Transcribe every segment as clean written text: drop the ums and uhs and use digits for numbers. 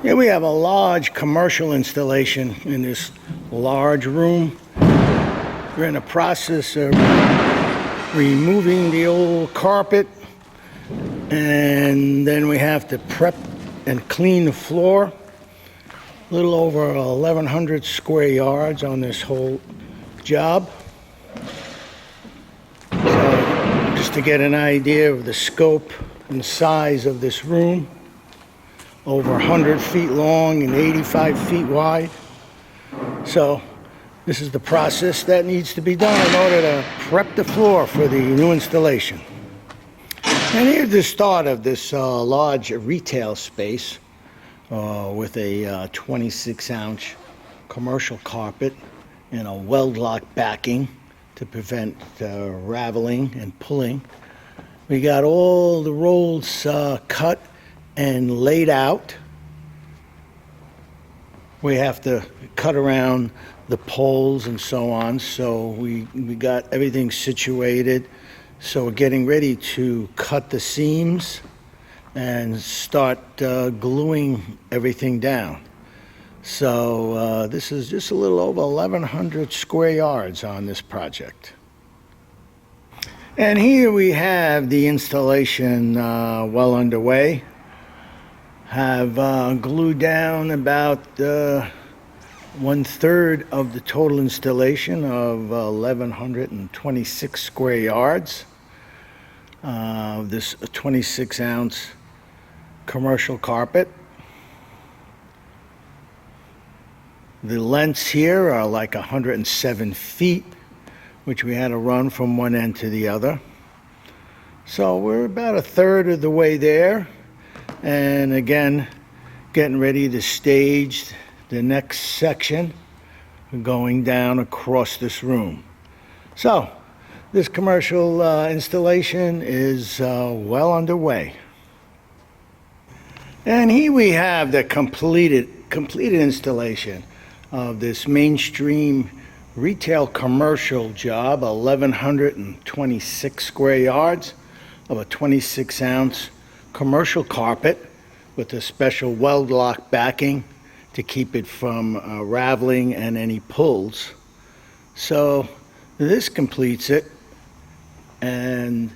Here we have a large commercial installation in this large room. We're in the process of removing the old carpet, and then we have to prep and clean the floor. A little over 1,100 square yards on this whole job. So just to get an idea of the scope and size of this room, over 100 feet long and 85 feet wide. So this is the process that needs to be done in order to prep the floor for the new installation. And here's the start of this large retail space with a 26-ounce commercial carpet and a Weldloc backing to prevent raveling and pulling. We got all the rolls cut and laid out. We have to cut around the poles and so on, so we got everything situated. So we're getting ready to cut the seams and start gluing everything down. So this is just a little over 1,100 square yards on this project. And here we have the installation well underway. Have glued down about 1/3 of the total installation of 1,126 square yards. This 26-ounce commercial carpet. The lengths here are like 107 feet, which we had to run from one end to the other. So we're about 1/3 of the way there. And again, getting ready to stage the next section going down across this room. So this commercial installation is well underway. And here we have the completed installation of this mainstream retail commercial job, 1,126 square yards of a 26-ounce commercial carpet with a special Weldloc backing to keep it from raveling and any pulls. So this completes it, and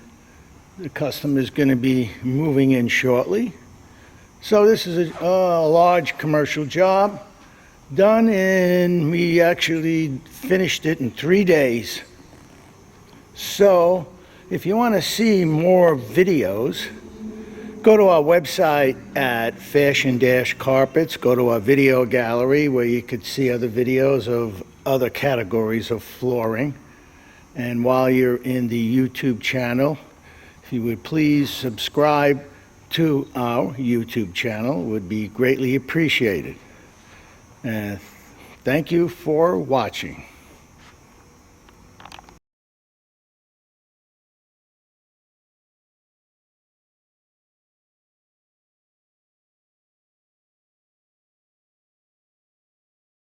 the customer is going to be moving in shortly. So this is a large commercial job done in, we actually finished it in 3 days. So if you want to see more videos, go to our website at Fashion-Carpets. Go to our video gallery where you could see other videos of other categories of flooring. And while you're in the YouTube channel, if you would please subscribe to our YouTube channel, it would be greatly appreciated. And thank you for watching.